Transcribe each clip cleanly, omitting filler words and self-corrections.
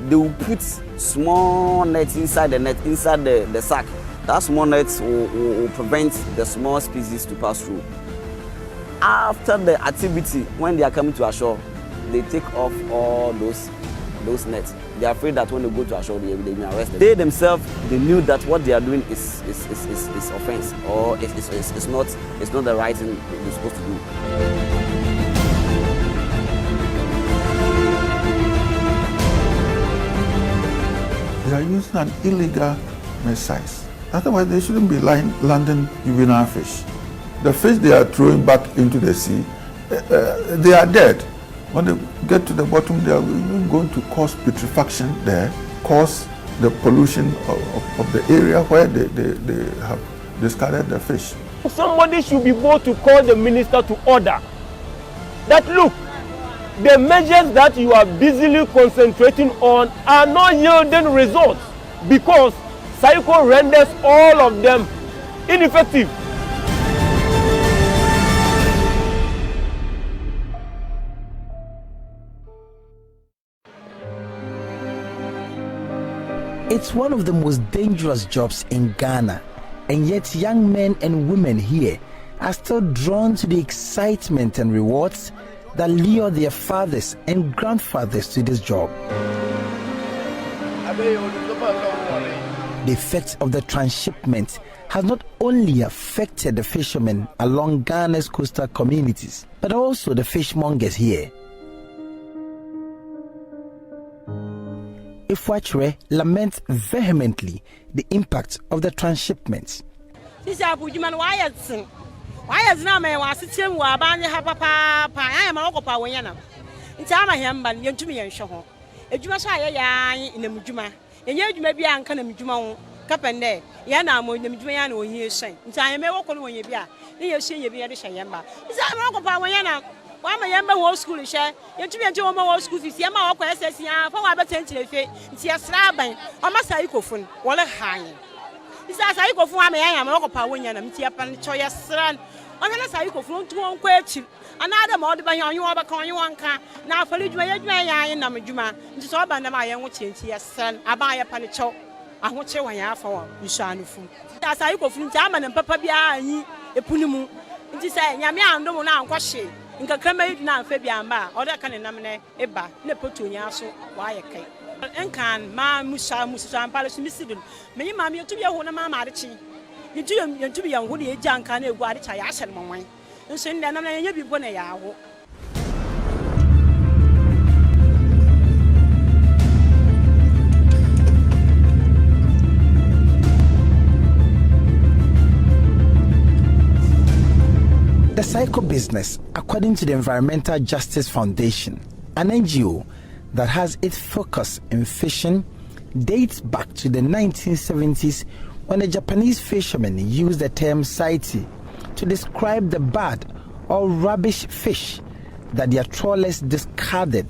they will put small nets inside the sack. That small nets will prevent the small species to pass through. After the activity, when they are coming to ashore, they take off all those nets. They are afraid that when they go to ashore, they will be arrested. They themselves, they knew that what they are doing is offense, or it's not the right thing they're supposed to do. They are using an illegal mesh size. Otherwise, they shouldn't be landing juvenile fish. The fish they are throwing back into the sea, they are dead. When they get to the bottom, they are even going to cause putrefaction there, cause the pollution of the area where they have discarded the fish. Somebody should be able to call the minister to order that, look, the measures that you are busily concentrating on are not yielding results because cycle renders all of them ineffective. It's one of the most dangerous jobs in Ghana, and yet young men and women here are still drawn to the excitement and rewards that lure their fathers and grandfathers to this job. The effects of the transshipment has not only affected the fishermen along Ghana's coastal communities, but also the fishmongers here. Ifwachre laments vehemently the impact of the transshipment. Why my young war school share? You to be a Joe war school fees, Yama or SSC, for about 10 to the Tia Slabine, or Masaikophone, Walla High. This is I go for my young Pawinian and Tia Panchoya Sran. Unless I go from 2 1 question. Another more by you over Conjuanca. Now for you, my and Namajuma, just all by my young Tia San, I buy a panicho. I want you one for you shall food. As I go from Taman and Papa Bia and a Punimu. It is a Yamia no one question. Inka kama yi na febia mba oda kan namne eba ne potunya so wa yekai enkan ma musa ampale so misidun me ma me tubia ho na ma ma adechi yitu bi yan ho de eja nka na egu adecha ya hyɛ no monwan nso nda namna yenya bi bo na ya ho. The cycle business, according to the Environmental Justice Foundation, an NGO that has its focus in fishing, dates back to the 1970s when the Japanese fishermen used the term saiti to describe the bad or rubbish fish that their trawlers discarded.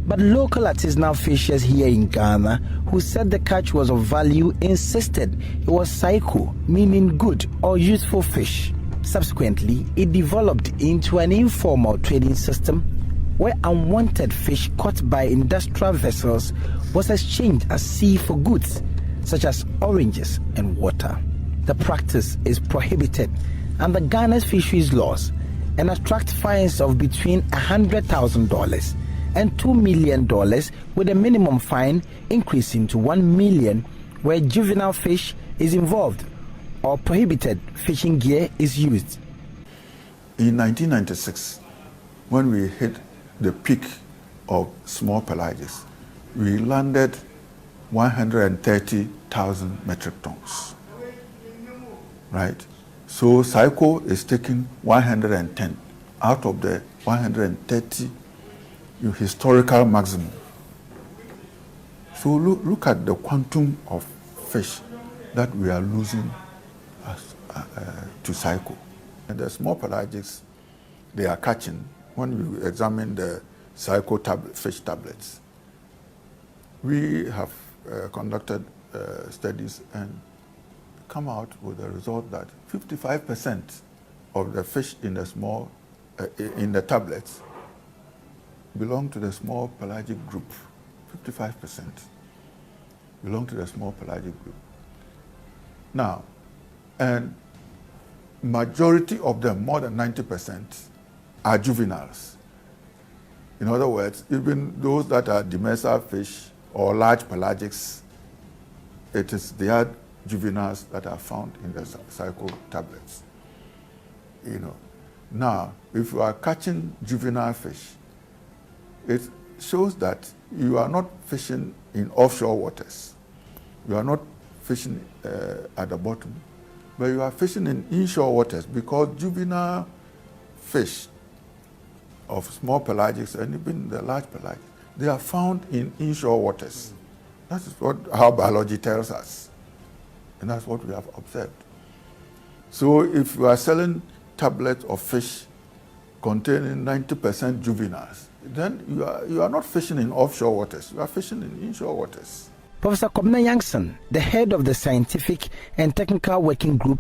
But local artisanal fishers here in Ghana, who said the catch was of value, insisted it was saiko, meaning good or useful fish. Subsequently, it developed into an informal trading system where unwanted fish caught by industrial vessels was exchanged at sea for goods such as oranges and water. The practice is prohibited under Ghana's fisheries laws and attracts fines of between $100,000 and $2 million, with a minimum fine increasing to $1 million where juvenile fish is involved or prohibited fishing gear is used. In 1996, when we hit the peak of small pelagics, we landed 130,000 metric tons, right? So Saiko is taking 110 out of the 130 historical maximum. So look at the quantum of fish that we are losing to Saiko. And the small pelagics they are catching, when you examine the Saiko fish tablets, we have conducted studies and come out with the result that 55% of the fish in the small, in the tablets belong to the small pelagic group, 55%. belong to the small pelagic group. Now, and majority of them, more than 90%, are juveniles. In other words, even those that are demersal fish or large pelagics, it is their juveniles that are found in the cycle tablets. Now, if you are catching juvenile fish, it shows that you are not fishing in offshore waters. You are not fishing at the bottom, but you are fishing in inshore waters, because juvenile fish of small pelagics and even the large pelagics, they are found in inshore waters. That is what our biology tells us, and that's what we have observed. So if you are selling tablets of fish containing 90% juveniles, then you are not fishing in offshore waters, you are fishing in inshore waters. Professor Kwadwo Nyarko, the head of the Scientific and Technical Working Group,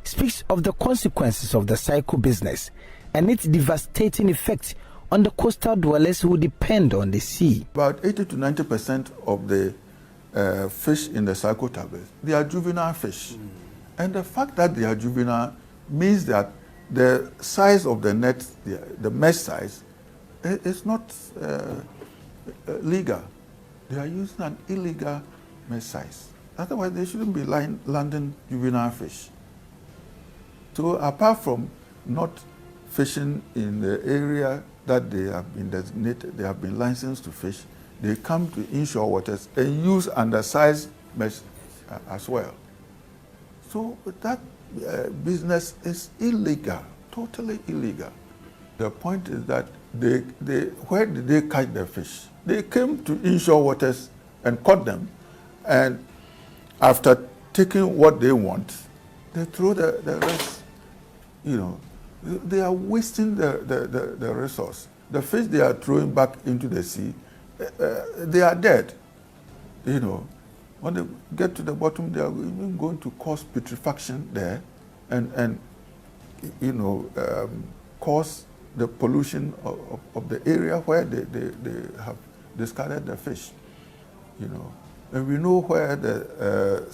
speaks of the consequences of the cycle business and its devastating effect on the coastal dwellers who depend on the sea. About 80 to 90% of the fish in the cycle tablets, they are juvenile fish. And the fact that they are juvenile means that the size of the net, the mesh size, is not legal. They are using an illegal mesh size. Otherwise, they shouldn't be landing juvenile fish. So apart from not fishing in the area that they have been designated, they have been licensed to fish, they come to inshore waters and use undersized mesh as well. So that business is illegal, totally illegal. The point is that where did they catch the fish? They came to inshore waters and caught them, and after taking what they want, they throw the rest. They are wasting the resource. The fish they are throwing back into the sea, they are dead. When they get to the bottom, they are even going to cause putrefaction there, and cause the pollution of the area where they have discarded the fish. And we know where the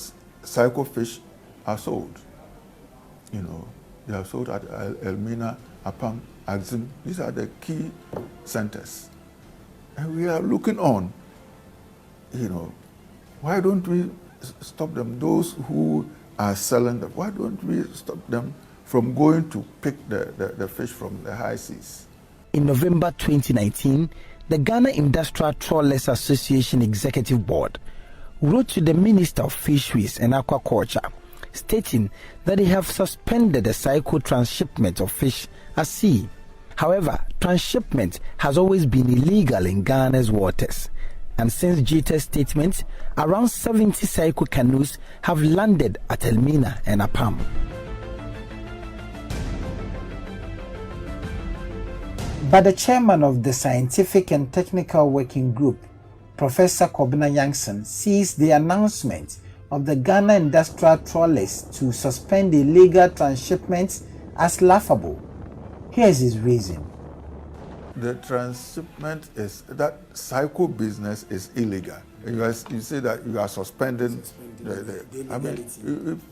cycle fish are sold. They are sold at Elmina, Apam, Axim. These are the key centers. And we are looking on. Why don't we stop them? Those who are selling them, why don't we stop them from going to pick the fish from the high seas? In November 2019, the Ghana Industrial Trawlers Association Executive Board wrote to the Minister of Fisheries and Aquaculture, stating that they have suspended the cycle transshipment of fish at sea. However, transshipment has always been illegal in Ghana's waters, and since GT's statement, around 70 cycle canoes have landed at Elmina and Apam. But the chairman of the Scientific and Technical Working Group, Professor Kwadwo Nyarko, sees the announcement of the Ghana Industrial Trawlers to suspend illegal transshipments as laughable. Here's his reason. The transshipment is that cycle business is illegal. You say that you are suspending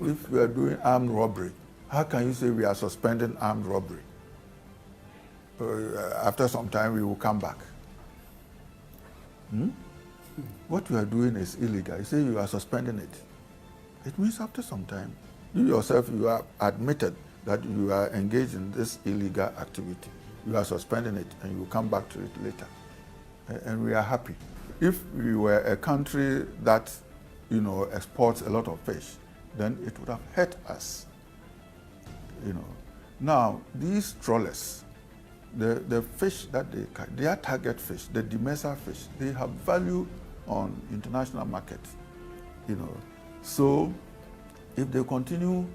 if we are doing armed robbery, how can you say we are suspending armed robbery? After some time we will come back. What you are doing is illegal. You say you are suspending it. It means after some time, you yourself, you are admitted that you are engaged in this illegal activity. You are suspending it and you will come back to it later. And we are happy. If we were a country that, exports a lot of fish, then it would have hurt us. Now, these trawlers, the fish that they catch, they are target fish, the demersal fish, they have value on international market. So if they continue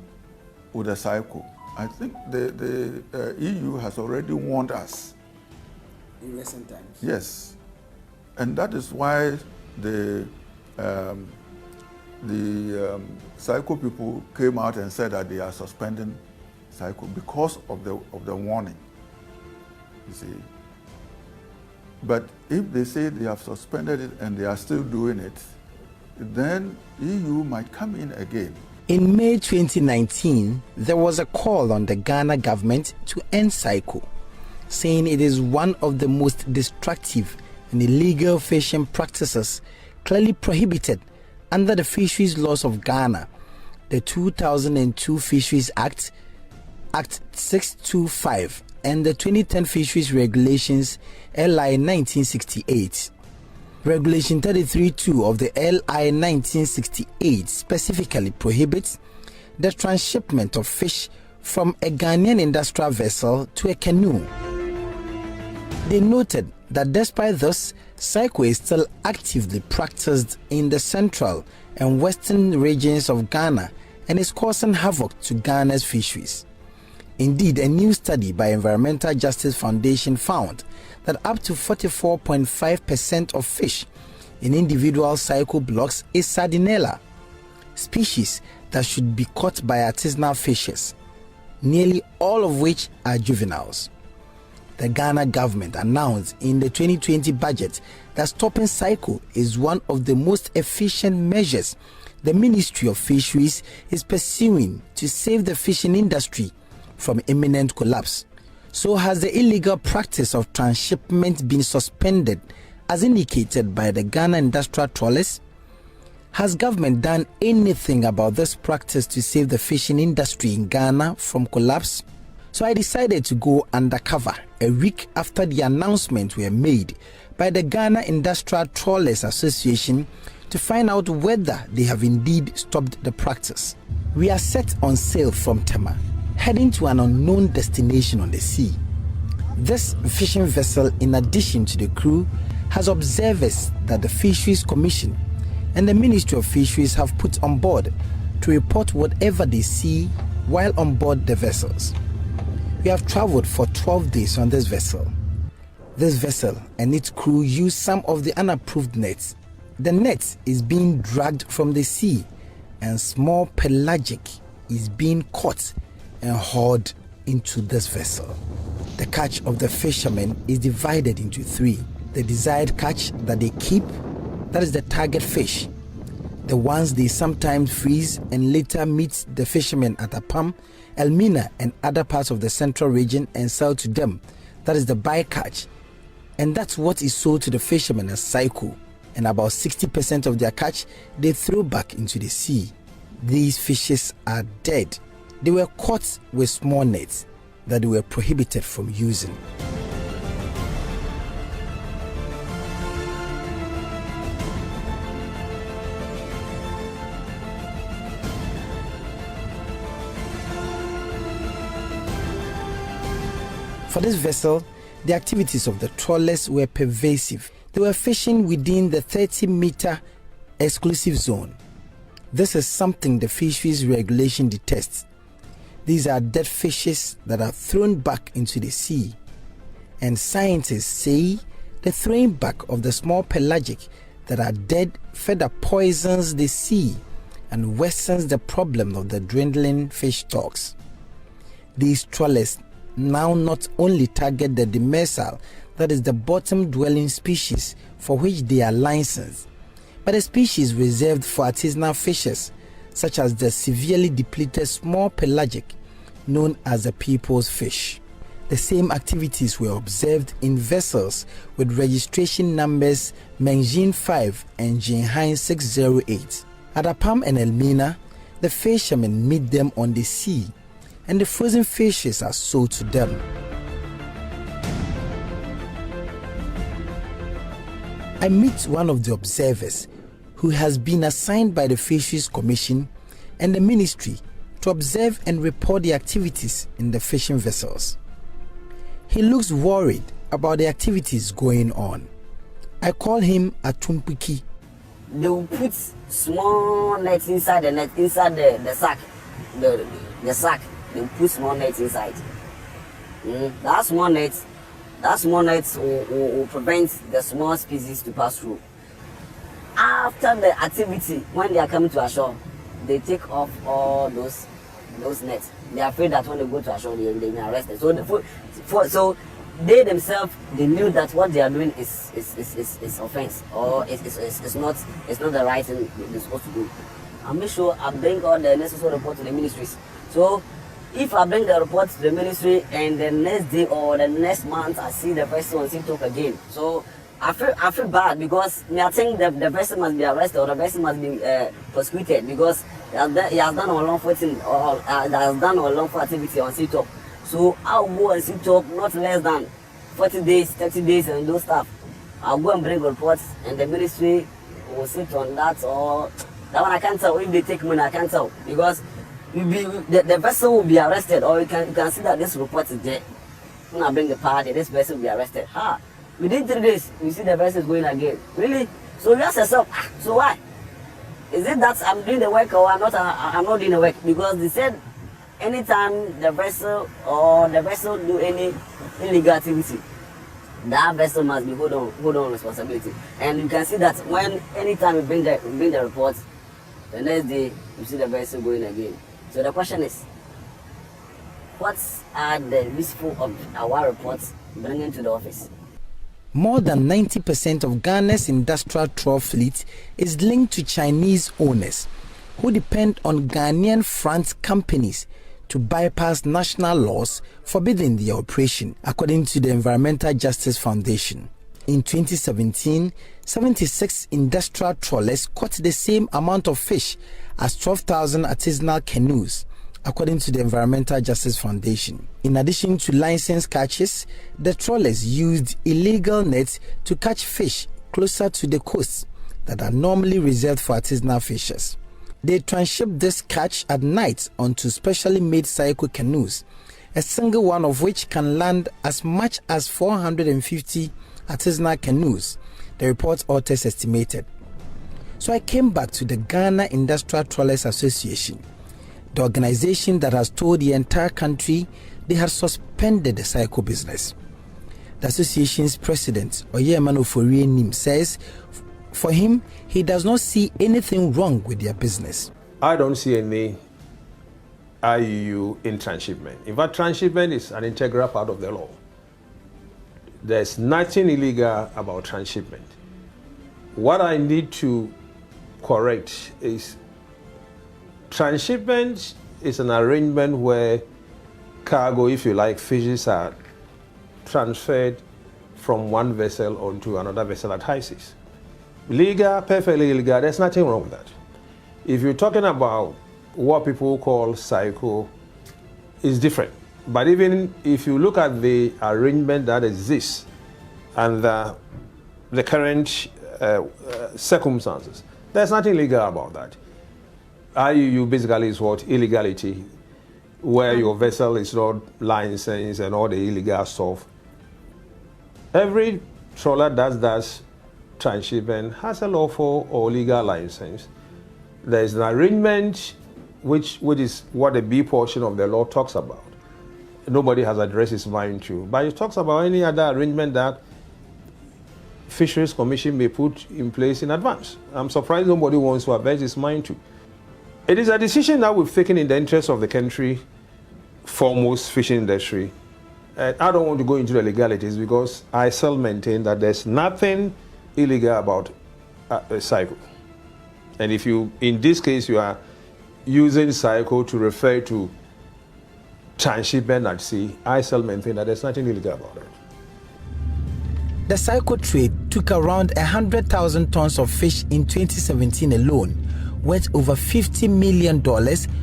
with the cycle, I think the EU has already warned us. In recent times? Yes. And that is why the cycle people came out and said that they are suspending cycle because of the warning. You see. But if they say they have suspended it and they are still doing it, then EU might come in again. In May 2019, there was a call on the Ghana government to end cycle, saying it is one of the most destructive and illegal fishing practices clearly prohibited under the Fisheries Laws of Ghana, the 2002 Fisheries Act, Act 625, and the 2010 Fisheries Regulations, LI 1968. Regulation 33.2 of the LI 1968 specifically prohibits the transshipment of fish from a Ghanaian industrial vessel to a canoe. They noted that despite this, cycle is still actively practiced in the central and western regions of Ghana and is causing havoc to Ghana's fisheries. Indeed, a new study by Environmental Justice Foundation found that up to 44.5% of fish in individual cycle blocks is sardinella, species that should be caught by artisanal fishers, nearly all of which are juveniles. The Ghana government announced in the 2020 budget that stopping cycle is one of the most efficient measures the Ministry of Fisheries is pursuing to save the fishing industry from imminent collapse. So has the illegal practice of transshipment been suspended as indicated by the Ghana industrial trawlers? Has government done anything about this practice to save the fishing industry in Ghana from collapse? So I decided to go undercover a week after the announcement were made by the Ghana Industrial Trawlers Association to find out whether they have indeed stopped the practice. We are set on sail from Tema, heading to an unknown destination on the sea. This fishing vessel, in addition to the crew, has observers that the Fisheries Commission and the Ministry of Fisheries have put on board to report whatever they see while on board the vessels. We have traveled for 12 days on this vessel. This vessel and its crew use some of the unapproved nets. The net is being dragged from the sea and small pelagic is being caught and hauled into this vessel. The catch of the fishermen is divided into three. The desired catch that they keep, that is the target fish. The ones they sometimes freeze and later meet the fishermen at Apam, Elmina and other parts of the central region and sell to them, that is the bycatch. And that's what is sold to the fishermen as cycle. And about 60% of their catch they throw back into the sea. These fishes are dead. They were caught with small nets that they were prohibited from using. For this vessel, the activities of the trawlers were pervasive. They were fishing within the 30-meter exclusive zone. This is something the fisheries regulation detests. These are dead fishes that are thrown back into the sea. And scientists say the throwing back of the small pelagic that are dead further poisons the sea and worsens the problem of the dwindling fish stocks. These trawlers now not only target the demersal, that is the bottom-dwelling species for which they are licensed, but the species reserved for artisanal fishers, such as the severely depleted small pelagic, known as the people's fish. The same activities were observed in vessels with registration numbers Menjin 5 and Jinhain 608. At Apam and Elmina, the fishermen meet them on the sea, and the frozen fishes are sold to them. I meet one of the observers who has been assigned by the Fisheries Commission and the Ministry to observe and report the activities in the fishing vessels. He looks worried about the activities going on. I call him Atumpiki. They will put small nets inside the net, inside the sack. The sack. They will put small nets inside. That small net will prevent the small species to pass through. After the activity, when they are coming to ashore, they take off all those nets. They are afraid that when they go to ashore, they may be arrested. So they themselves, they knew that what they are doing is offense, or it's not the right thing they're supposed to do. I'll make sure I bring all the necessary report to the ministries. So if I bring the report to the ministry and the next day or the next month I see the person on TikTok again, so I feel bad, because I think the person must be arrested, or the person must be prosecuted, because he has done unlawful thing, or has done unlawful activity on TikTok. So I'll go and TikTok not less than 40 days, 30 days, and those stuff. I'll go and bring reports, and the ministry will sit on that, or that one I can't tell. If they take money, I can't tell, because the person will be arrested, or you can see that this report is there. When I bring the party, this person will be arrested. Within 3 days, you see the person is going again. Really? So you ask yourself, so why? Is it that I'm doing the work, or I'm not doing the work? Because they said anytime the vessel do any illegal activity, that vessel must be hold on responsibility. And you can see that anytime we bring the report, the next day you see the vessel going again. So the question is, what are the useful of our reports bringing to the office? More than 90% of Ghana's industrial trawl fleet is linked to Chinese owners who depend on Ghanaian front companies to bypass national laws forbidding their operation, according to the Environmental Justice Foundation. In 2017, 76 industrial trawlers caught the same amount of fish as 12,000 artisanal canoes, according to the Environmental Justice Foundation. In addition to licensed catches, the trawlers used illegal nets to catch fish closer to the coasts that are normally reserved for artisanal fishers. They transship this catch at night onto specially made cycle canoes, a single one of which can land as much as 450 artisanal canoes, the report's authors estimated. So I came back to the Ghana Industrial Trawlers Association, the organization that has told the entire country they had suspended the cycle business. The association's president, Oyeman Ofori-Nim, says for him, he does not see anything wrong with their business. I don't see any IUU in transshipment. In fact, transshipment is an integral part of the law. There's nothing illegal about transshipment. What I need to correct is transshipment is an arrangement where cargo, if you like, fishes are transferred from one vessel onto another vessel at high seas. Legal, perfectly legal, there's nothing wrong with that. If you're talking about what people call cycle, it's different. But even if you look at the arrangement that exists and the current circumstances, there's nothing legal about that. IUU basically is what? Illegality, where your vessel is not licensed and all the illegal stuff. Every trawler that does transshipment has a lawful or legal license. There's an arrangement which is what the B portion of the law talks about. Nobody has addressed his mind to, but it talks about any other arrangement that Fisheries Commission may put in place in advance. I'm surprised nobody wants to address his mind to. It is a decision that we've taken in the interest of the country, foremost fishing industry. And I don't want to go into the legalities because I still maintain that there's nothing illegal about a cycle. And if you, in this case, you are using cycle to refer to transshipment at sea, I still maintain that there's nothing illegal about it. The cycle trade took around 100,000 tons of fish in 2017 alone, worth over $50 million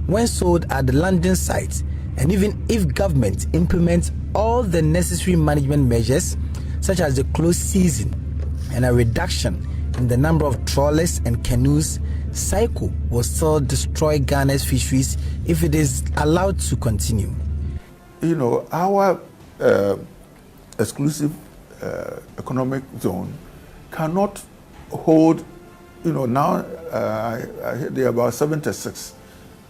when sold at the London site. And even if government implements all the necessary management measures, such as the closed season and a reduction in the number of trawlers and canoes, cycle will still destroy Ghana's fisheries if it is allowed to continue. You know, our exclusive economic zone cannot hold, you know, now there are about 76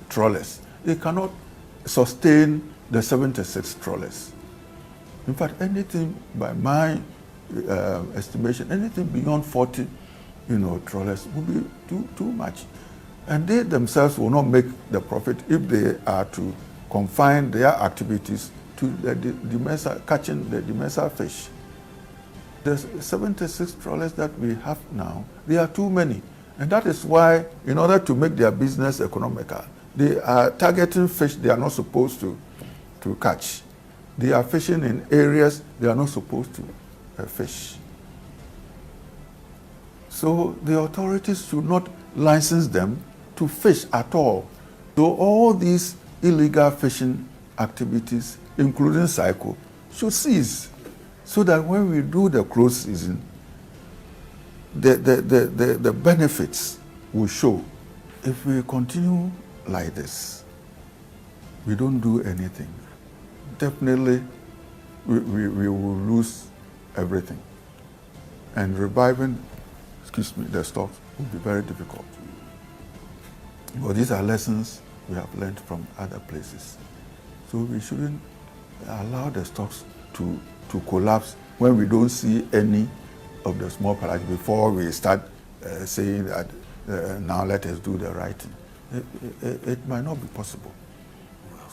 trawlers. They cannot sustain the 76 trawlers. In fact, anything by my estimation, anything beyond 40, you know, trawlers will be too much. And they themselves will not make the profit if they are to confine their activities to catching the demersal fish. The 76 trawlers that we have now, they are too many. And that is why, in order to make their business economical, they are targeting fish they are not supposed to catch. They are fishing in areas they are not supposed to fish. So the authorities should not license them to fish at all. So all these illegal fishing activities, including cycle, should cease, so that when we do the close season, the benefits will show. If we continue like this, we don't do anything, definitely we will lose everything. And reviving, the stocks will be very difficult. But these are lessons we have learned from other places. So we shouldn't allow the stocks to collapse when we don't see any of the small pelagic before we start saying that now let us do the right thing. It might not be possible.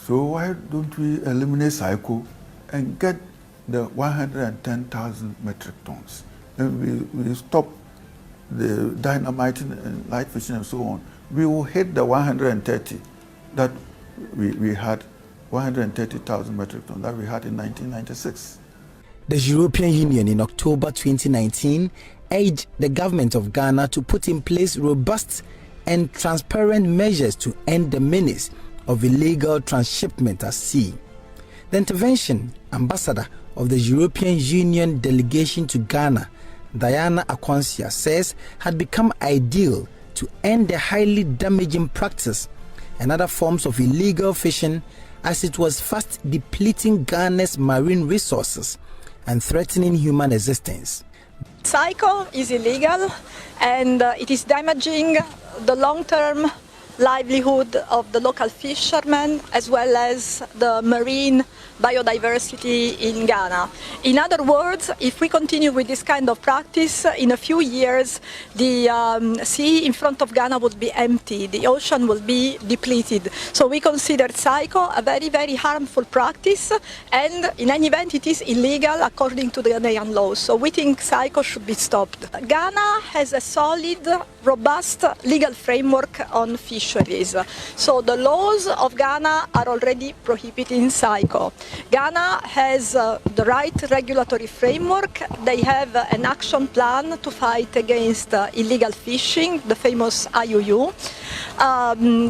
So why don't we eliminate cycle and get the 110,000 metric tons? And we stop the dynamiting and light fishing and so on. We will hit the 130 that we had, 130,000 metric tons that we had in 1996. The European Union in October 2019 urged the government of Ghana to put in place robust and transparent measures to end the menace of illegal transshipment at sea. The intervention ambassador of the European Union delegation to Ghana, Diana Akwansia, says had become ideal to end the highly damaging practice and other forms of illegal fishing, as it was fast depleting Ghana's marine resources and threatening human existence. Cycle is illegal and it is damaging the long-term livelihood of the local fishermen as well as the marine biodiversity in Ghana. In other words, if we continue with this kind of practice, in a few years the sea in front of Ghana will be empty, the ocean will be depleted. So we consider cycle a very, very harmful practice, and in any event it is illegal according to the Ghanaian laws. So we think cycle should be stopped. Ghana has a solid, robust legal framework on fisheries. So the laws of Ghana are already prohibiting cycle. Ghana has the right regulatory framework. They have an action plan to fight against illegal fishing, the famous IUU.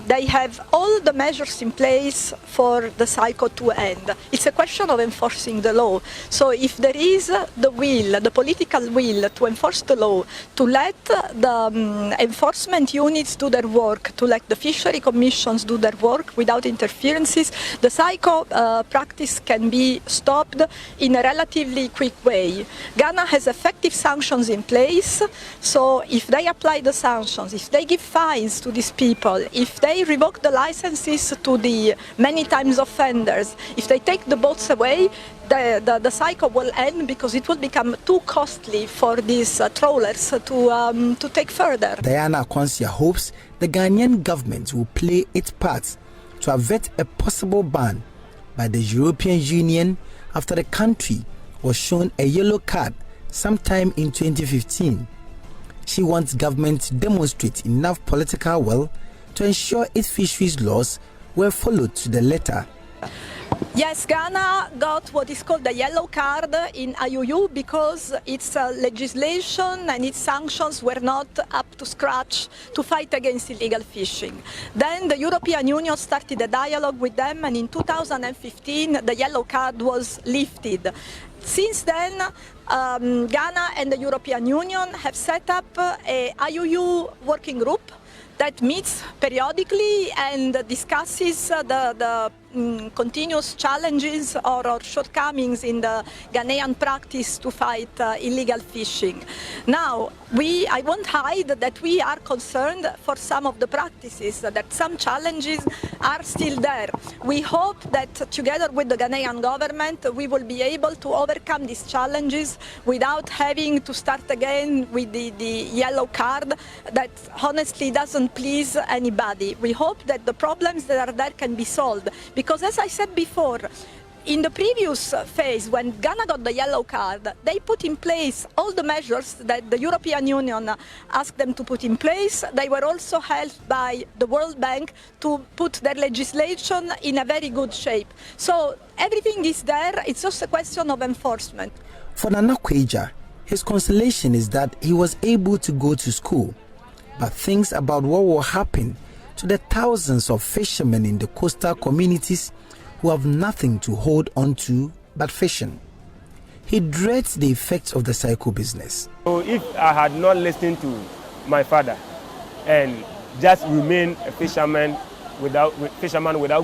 They have all the measures in place for the cycle to end. It's a question of enforcing the law. So if there is the will, the political will to enforce the law, to let the enforcement units do their work, to let the fishery commissions do their work without interferences, the cycle practice can be stopped in a relatively quick way. Ghana has effective sanctions in place, so if they apply the sanctions, if they give fines to these people, if they revoke the licenses to the many times offenders, if they take the boats away, the cycle will end because it will become too costly for these trawlers to take further. Diana Akwansia hopes the Ghanaian government will play its part to avert a possible ban by the European Union after the country was shown a yellow card sometime in 2015. She wants government to demonstrate enough political will to ensure its fisheries laws were followed to the letter. Yes, Ghana got what is called the yellow card in IUU because its legislation and its sanctions were not up to scratch to fight against illegal fishing. Then the European Union started a dialogue with them, and in 2015 the yellow card was lifted. Since then, Ghana and the European Union have set up a IUU working group that meets periodically and discusses the continuous challenges or shortcomings in the Ghanaian practice to fight illegal fishing. Now, I won't hide that we are concerned for some of the practices, that some challenges are still there. We hope that together with the Ghanaian government we will be able to overcome these challenges without having to start again with the yellow card that honestly doesn't please anybody. We hope that the problems that are there can be solved, because as I said before, in the previous phase, when Ghana got the yellow card, they put in place all the measures that the European Union asked them to put in place. They were also helped by the World Bank to put their legislation in a very good shape. So everything is there, it's just a question of enforcement. For Nana Kweja, his consolation is that he was able to go to school, but thinks about what will happen to the thousands of fishermen in the coastal communities who have nothing to hold on to but fishing. He dreads the effects of the cycle business. So if I had not listened to my father and just remained a fisherman without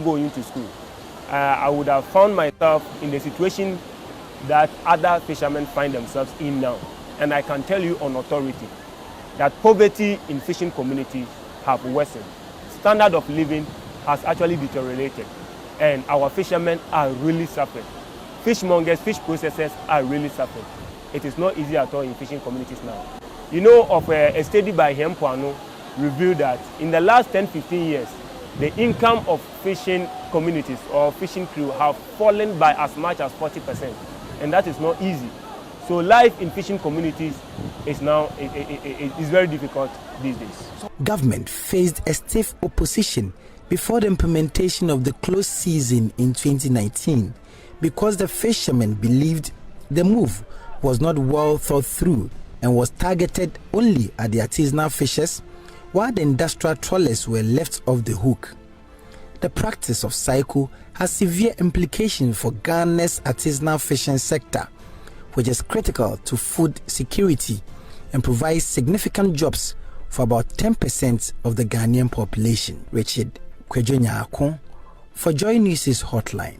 going to school, I would have found myself in the situation that other fishermen find themselves in now. And I can tell you on authority that poverty in fishing communities have worsened. Standard of living has actually deteriorated, and our fishermen are really suffering. Fishmongers, fish processors are really suffering. It is not easy at all in fishing communities now. You know of a study by Hempuano revealed that in the last 10-15 years, the income of fishing communities or fishing crew have fallen by as much as 40%, and that is not easy. So life in fishing communities is now is very difficult these days. Government faced a stiff opposition before the implementation of the close season in 2019 because the fishermen believed the move was not well thought through and was targeted only at the artisanal fishers, while the industrial trawlers were left off the hook. The practice of cycle has severe implications for Ghana's artisanal fishing sector, which is critical to food security and provides significant jobs for about 10% of the Ghanaian population. Richard Kwadwo Nyarko for Joy News' Hotline.